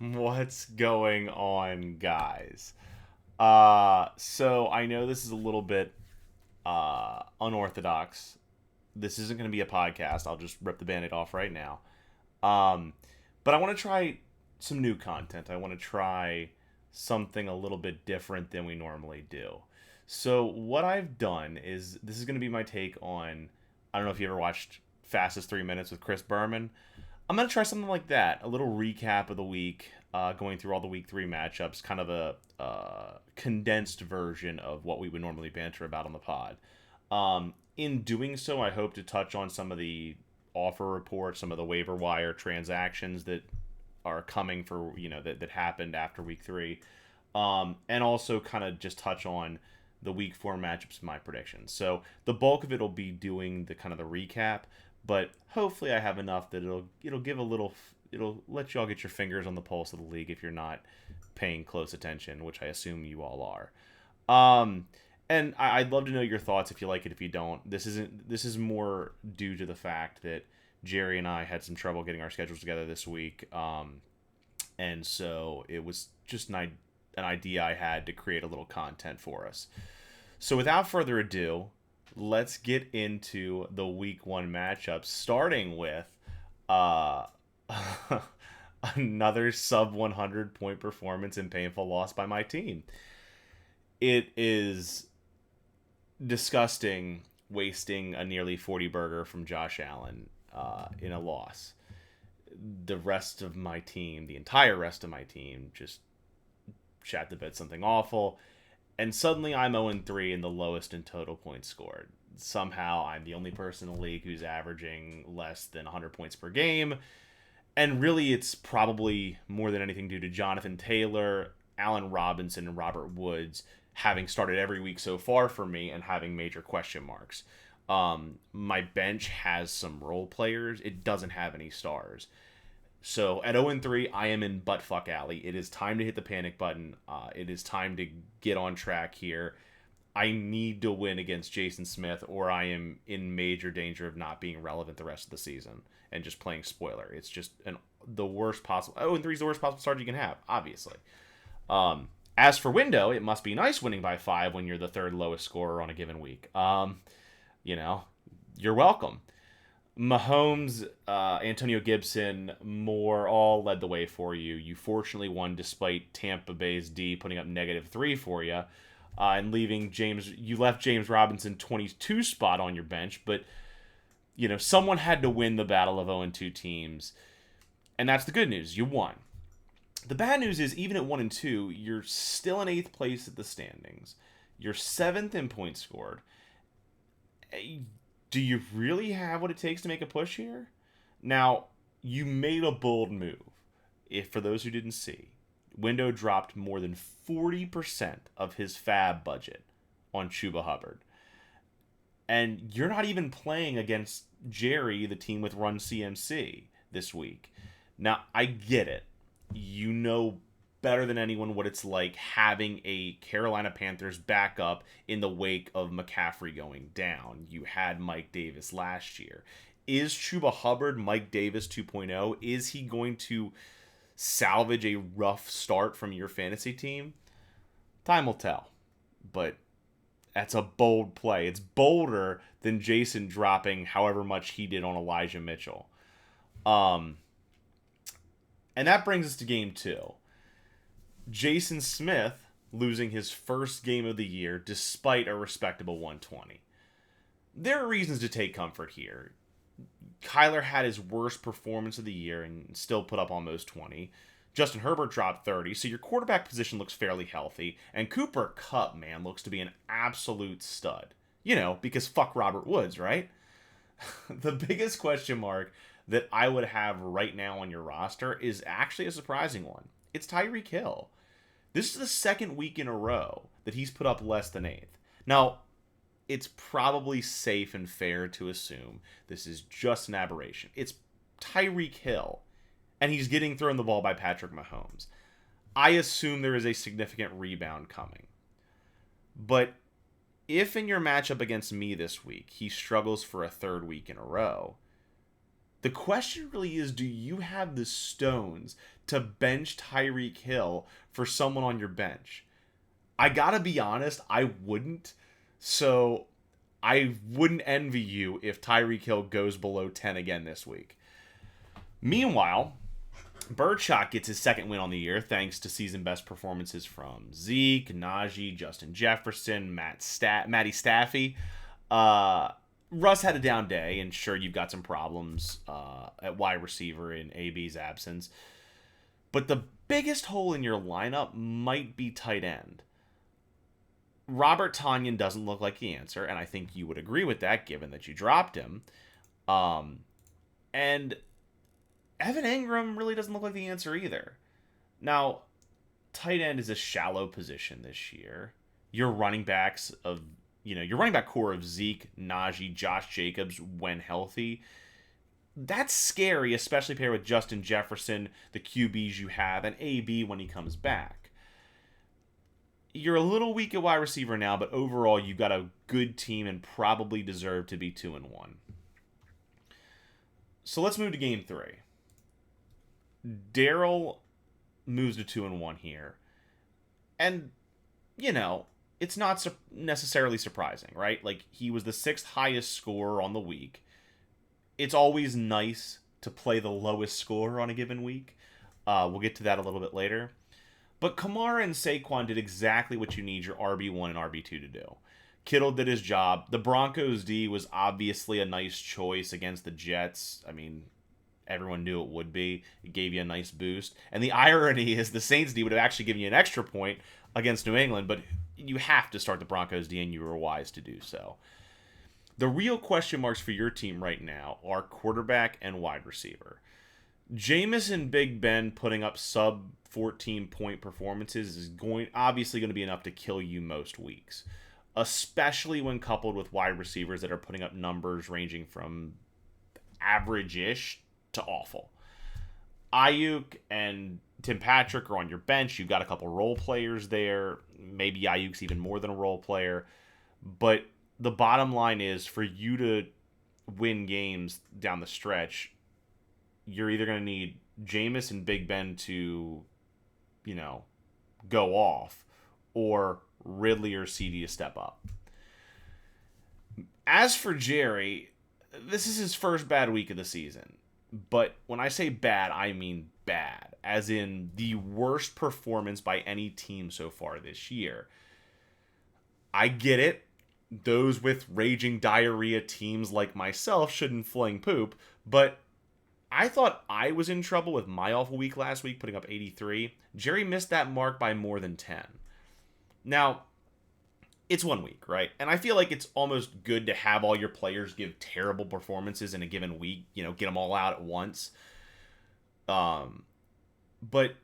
What's going on, guys? So I know this is a little bit unorthodox. This isn't going to be a podcast. I'll just rip the band-aid off right now. Um, but I want to try some new content. I want to try something a little bit different than we normally do. So what I've done is this is going to be my take on. I don't know if you ever watched Fastest 3 Minutes with Chris Berman. I'm gonna try something like that. A little recap of the week, going through all the week three matchups, kind of a condensed version of what we would normally banter about on the pod. In doing so, I hope to touch on some of the offer reports, some of the waiver wire transactions that are coming for that happened after week three, and also kind of just touch on the week four matchups, my predictions. So the bulk of it will be doing the kind of the recap, but hopefully I have enough that it'll give a little, it'll let you all get your fingers on the pulse of the league if you're not paying close attention, which I assume you all are. And I'd love to know your thoughts if you like it, if you don't. This is more due to the fact that Jerry and I had some trouble getting our schedules together this week, and so it was just an idea I had to create a little content for us. So without further ado, let's get into the week one matchups, starting with uh, another sub 100 point performance and painful loss by my team. It is disgusting wasting a nearly 40 burger from Josh Allen in a loss. The rest of my team, the entire rest of my team, just shat the bed something awful. And suddenly I'm 0-3 and the lowest in total points scored. Somehow I'm the only person in the league who's averaging less than 100 points per game. And really, it's probably more than anything due to Jonathan Taylor, Allen Robinson, and Robert Woods having started every week so far for me and having major question marks. My bench has some role players. It doesn't have any stars. So at 0-3, I am in buttfuck alley. It is time to hit the panic button. It is time to get on track here. I need to win against Jason Smith, or I am in major danger of not being relevant the rest of the season and just playing spoiler. It's just the worst possible. 0-3 is the worst possible start you can have, obviously. As for window, it must be nice winning by 5 when you're the third lowest scorer on a given week. You know, you're welcome. Mahomes, Antonio Gibson, Moore all led the way for you. You fortunately won despite Tampa Bay's D putting up -3 for you, and leaving James. You left James Robinson 22 spot on your bench, but someone had to win the battle of 0-2 teams, and that's the good news. You won. The bad news is even at 1-2, you're still in eighth place at the standings. You're seventh in points scored. Do you really have what it takes to make a push here? Now, you made a bold move. If for those who didn't see, Window dropped more than 40% of his fab budget on Chuba Hubbard. And you're not even playing against Jerry, the team with Run CMC, this week. Now, I get it. You know better than anyone what it's like having a Carolina Panthers backup in the wake of McCaffrey going down. You had Mike Davis last year. Is Chuba Hubbard Mike Davis 2.0? Is he going to salvage a rough start from your fantasy team? Time will tell. But that's a bold play. It's bolder than Jason dropping however much he did on Elijah Mitchell. And that brings us to game two. Jason Smith losing his first game of the year despite a respectable 120. There are reasons to take comfort here. Kyler had his worst performance of the year and still put up almost 20. Justin Herbert dropped 30, so your quarterback position looks fairly healthy. And Cooper Kupp, man, looks to be an absolute stud. Because fuck Robert Woods, right? The biggest question mark that I would have right now on your roster is actually a surprising one. It's Tyreek Hill. This is the second week in a row that he's put up less than eighth. Now, it's probably safe and fair to assume this is just an aberration. It's Tyreek Hill, and he's getting thrown the ball by Patrick Mahomes. I assume there is a significant rebound coming. But if in your matchup against me this week, he struggles for a third week in a row, The question really is, do you have the stones to bench Tyreek Hill for someone on your bench? I gotta be honest, I wouldn't. So I wouldn't envy you if Tyreek Hill goes below 10 again this week. Meanwhile, Birdshot gets his second win on the year thanks to season best performances from Zeke, Najee, Justin Jefferson, Matty Staffy. Russ had a down day, and sure, you've got some problems at wide receiver in AB's absence. But the biggest hole in your lineup might be tight end. Robert Tonyan doesn't look like the answer, and I think you would agree with that given that you dropped him. And Evan Engram really doesn't look like the answer either. Now, tight end is a shallow position this year. Your running back core of Zeke, Najee, Josh Jacobs when healthy, that's scary, especially paired with Justin Jefferson, the QBs you have, and AB when he comes back. You're a little weak at wide receiver now, but overall you've got a good team and probably deserve to be 2-1. So let's move to game 3. Daryl moves to 2-1 here. And, it's not necessarily surprising, right? Like, he was the 6th highest scorer on the week. It's always nice to play the lowest score on a given week. We'll get to that a little bit later. But Kamara and Saquon did exactly what you need your RB1 and RB2 to do. Kittle did his job. The Broncos D was obviously a nice choice against the Jets. I mean, everyone knew it would be. It gave you a nice boost. And the irony is the Saints D would have actually given you an extra point against New England, but you have to start the Broncos D, and you were wise to do so. The real question marks for your team right now are quarterback and wide receiver. Jameis and Big Ben putting up sub 14-point performances is obviously going to be enough to kill you most weeks, especially when coupled with wide receivers that are putting up numbers ranging from average-ish to awful. Ayuk and Tim Patrick are on your bench. You've got a couple role players there. Maybe Ayuk's even more than a role player. But the bottom line is, for you to win games down the stretch, you're either going to need Jameis and Big Ben to, go off, or Ridley or CD to step up. As for Jerry, this is his first bad week of the season. But when I say bad, I mean bad, as in the worst performance by any team so far this year. I get it. Those with raging diarrhea teams like myself shouldn't fling poop, but I thought I was in trouble with my awful week last week, putting up 83. Jerry missed that mark by more than 10. Now, it's 1 week, right? And I feel like it's almost good to have all your players give terrible performances in a given week, get them all out at once. But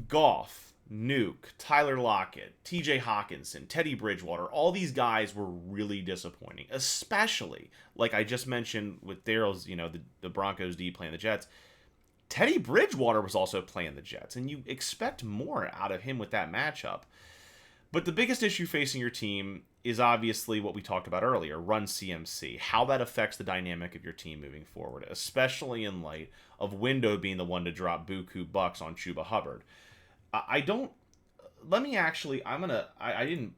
Goff, Nuke, Tyler Lockett, TJ Hawkinson, Teddy Bridgewater, all these guys were really disappointing, especially, like I just mentioned with Daryl's, the Broncos D playing the Jets. Teddy Bridgewater was also playing the Jets, and you expect more out of him with that matchup. But the biggest issue facing your team is obviously what we talked about earlier, run CMC, how that affects the dynamic of your team moving forward, especially in light of Window being the one to drop buku bucks on Chuba Hubbard. I didn't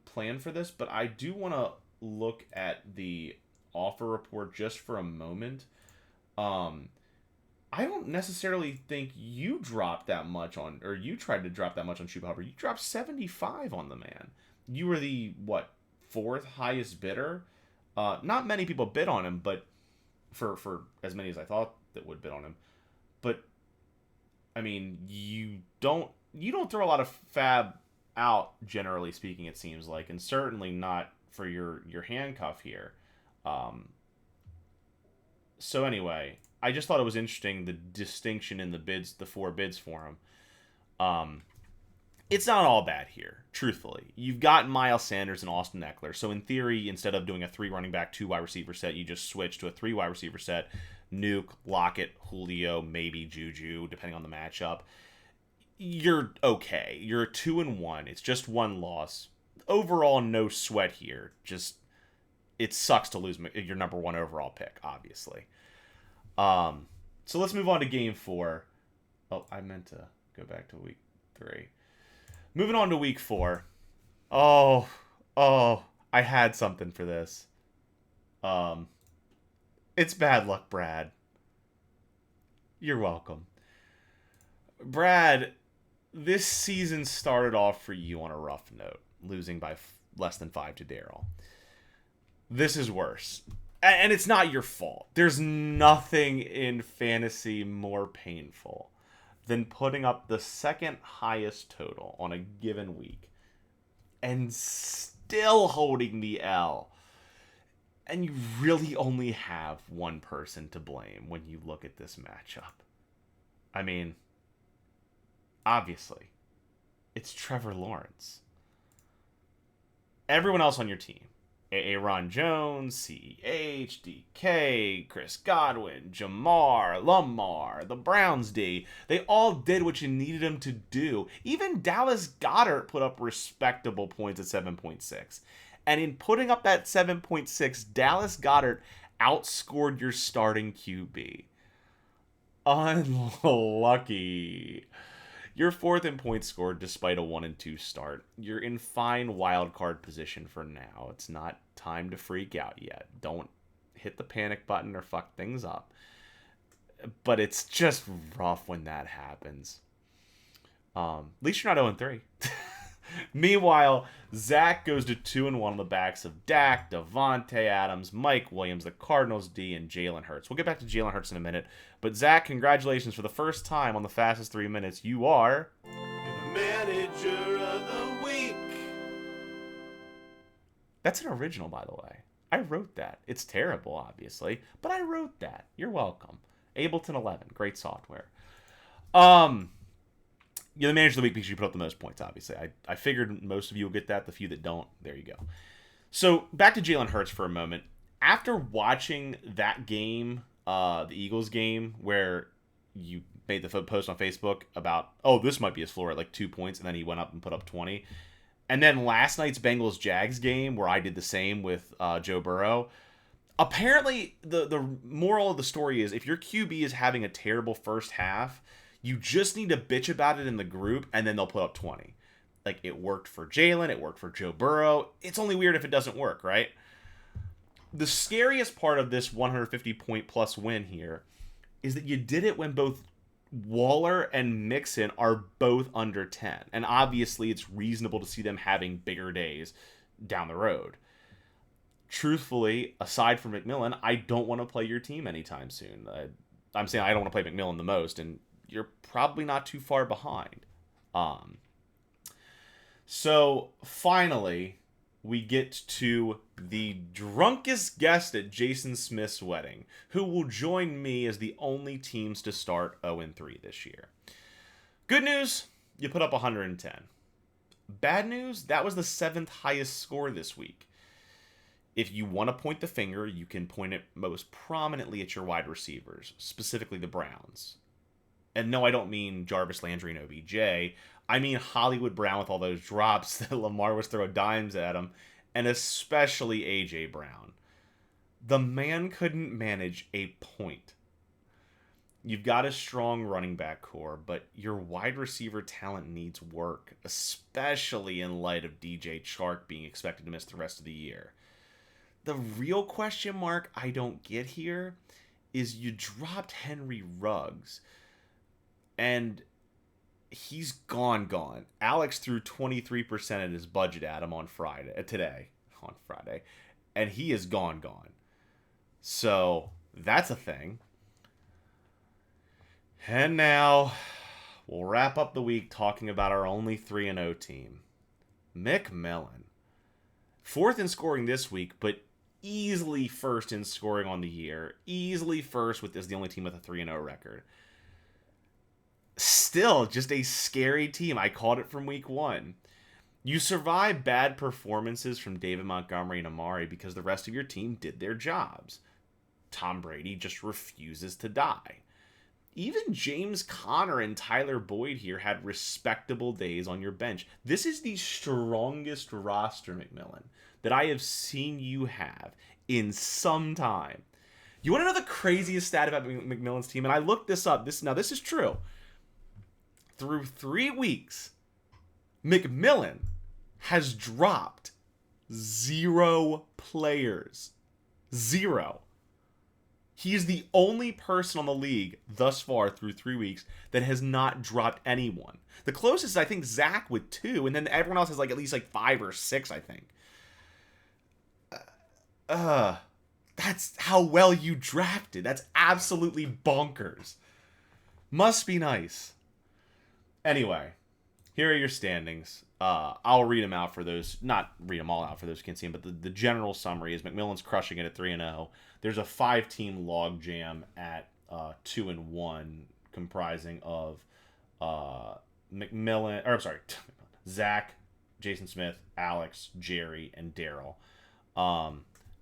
plan for this, but I do want to look at the offer report just for a moment. I don't necessarily think you dropped that much or you tried to drop that much on Chuba Hubbard. You dropped 75 on the man. You were the, 4th highest bidder? Not many people bid on him, but for as many as I thought that would bid on him. But, I mean, you don't throw a lot of fab out, generally speaking, it seems like, and certainly not for your handcuff here. So anyway, I just thought it was interesting, the distinction in the bids, the 4 bids for him. It's not all bad here, truthfully. You've got Miles Sanders and Austin Eckler, so in theory, instead of doing a 3 running back, 2 wide receiver set, you just switch to a 3 wide receiver set. Nuke, Lockett, Julio, maybe Juju, depending on the matchup. You're okay. You're 2-1. It's just 1 loss. Overall, no sweat here. Just, it sucks to lose your number 1 overall pick, obviously. So let's move on to game 4. Oh, I meant to go back to week 3. Moving on to week 4. Oh, I had something for this. It's bad luck, Brad. You're welcome. Brad, this season started off for you on a rough note, losing by less than 5 to Daryl. This is worse. And it's not your fault. There's nothing in fantasy more painful than putting up the second highest total on a given week and still holding the L. And you really only have one person to blame when you look at this matchup. I mean, obviously, it's Trevor Lawrence. Everyone else on your team, Aaron Jones, CEH, DK, Chris Godwin, Jamar, Lamar, the Browns D, they all did what you needed them to do. Even Dallas Goedert put up respectable points at 7.6. And in putting up that 7.6, Dallas Goedert outscored your starting QB. Unlucky. You're 4th in points scored despite a 1-2 start. You're in fine wildcard position for now. It's not time to freak out yet. Don't hit the panic button or fuck things up. But it's just rough when that happens. At least you're not 0-3. Meanwhile, Zach goes to 2-1 on the backs of Dak, Devontae Adams, Mike Williams, the Cardinals D, and Jalen Hurts. We'll get back to Jalen Hurts in a minute. But Zach, congratulations for the first time on the fastest 3 minutes. You are Manager of the Week. That's an original, by the way. I wrote that. It's terrible, obviously, but I wrote that. You're welcome. Ableton 11, great software. You're the manager of the week because you put up the most points, obviously. I figured most of you will get that. The few that don't, there you go. So, back to Jalen Hurts for a moment. After watching that game, the Eagles game, where you made the post on Facebook about, oh, this might be his floor at like 2 points, and then he went up and put up 20. And then last night's Bengals-Jags game, where I did the same with Joe Burrow. Apparently, the moral of the story is, if your QB is having a terrible first half, you just need to bitch about it in the group, and then they'll put up 20. Like, it worked for Jalen, it worked for Joe Burrow. It's only weird if it doesn't work, right? The scariest part of this 150-point-plus win here is that you did it when both Waller and Mixon are both under 10. And obviously, it's reasonable to see them having bigger days down the road. Truthfully, aside from McMillan, I don't want to play your team anytime soon. I'm saying I don't want to play McMillan the most, and you're probably not too far behind. So, finally, we get to the drunkest guest at Jason Smith's wedding, who will join me as the only teams to start 0-3 this year. Good news, you put up 110. Bad news, that was the 7th highest score this week. If you want to point the finger, you can point it most prominently at your wide receivers, specifically the Browns. And no, I don't mean Jarvis Landry and OBJ. I mean Hollywood Brown with all those drops that Lamar was throwing dimes at him, and especially A.J. Brown. The man couldn't manage a point. You've got a strong running back core, but your wide receiver talent needs work, especially in light of DJ Chark being expected to miss the rest of the year. The real question mark I don't get here is you dropped Henry Ruggs, and he's gone. Alex threw 23% of his budget at him on Friday, and he is gone. So that's a thing. And now we'll wrap up the week talking about our only 3-0 team, McMillan. 4th in scoring this week, but easily 1st in scoring on the year. Easily 1st as the only team with a 3-0 record. Still, just a scary team. I called it from week 1. You survive bad performances from David Montgomery and Amari because the rest of your team did their jobs. Tom Brady just refuses to die. Even James Conner and Tyler Boyd here had respectable days on your bench. This is the strongest roster, McMillan, that I have seen you have in some time. You want to know the craziest stat about McMillan's team? And I looked this up. This is true. Through 3 weeks, McMillan has dropped 0 players. 0. He is the only person on the league thus far through 3 weeks that has not dropped anyone. The closest is, I think, Zach with 2, and then everyone else has like at least like 5 or 6, I think. That's how well you drafted. That's absolutely bonkers. Must be nice. Anyway, here are your standings. I'll read them out for those, not read them all out for those who can't see them, but the general summary is McMillan's crushing it at 3-0. There's a 5-team log jam at 2-1, comprising of Zach, Jason Smith, Alex, Jerry, and Daryl.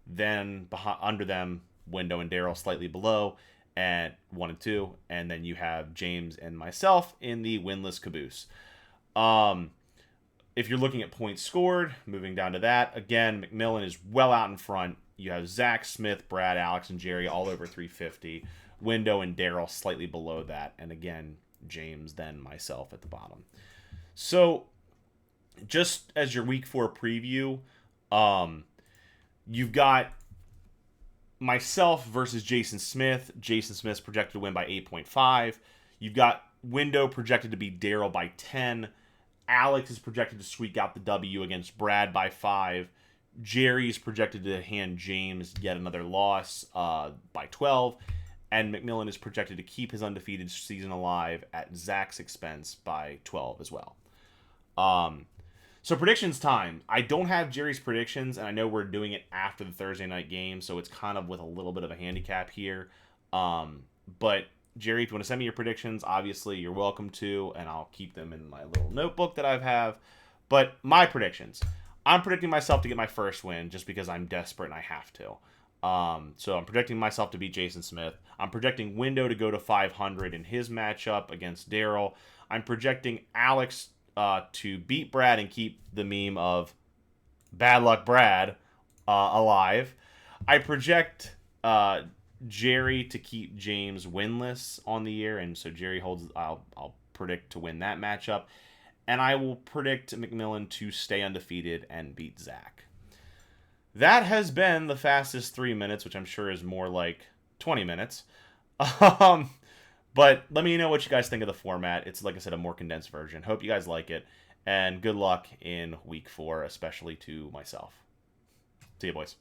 Then under them, Window and Daryl slightly below at 1 and 2, and then you have James and myself in the winless caboose. If you're looking at points scored, moving down to that, again, McMillan is well out in front. You have Zach, Smith, Brad, Alex, and Jerry all over 350. Window and Daryl slightly below that, and again, James, then myself at the bottom. So, just as your Week 4 preview, you've got myself versus Jason Smith. Jason Smith's projected to win by 8.5. You've got Window projected to beat Daryl by 10. Alex is projected to squeak out the W against Brad by 5. Jerry's projected to hand James yet another loss by 12. And McMillan is projected to keep his undefeated season alive at Zach's expense by 12 as well. So predictions time. I don't have Jerry's predictions, and I know we're doing it after the Thursday night game, so it's kind of with a little bit of a handicap here. But Jerry, if you want to send me your predictions, obviously you're welcome to, and I'll keep them in my little notebook that I have. But my predictions. I'm predicting myself to get my first win just because I'm desperate and I have to. So I'm predicting myself to beat Jason Smith. I'm projecting Window to go to 500 in his matchup against Daryl. I'm projecting Alex to beat Brad and keep the meme of Bad Luck Brad alive. I project Jerry to keep James winless on the year, and so Jerry holds. I'll predict to win that matchup, and I will predict McMillan to stay undefeated and beat Zach. That has been the fastest 3 minutes, which I'm sure is more like 20 minutes. But let me know what you guys think of the format. It's, like I said, a more condensed version. Hope you guys like it, and good luck in Week 4, especially to myself. See you, boys.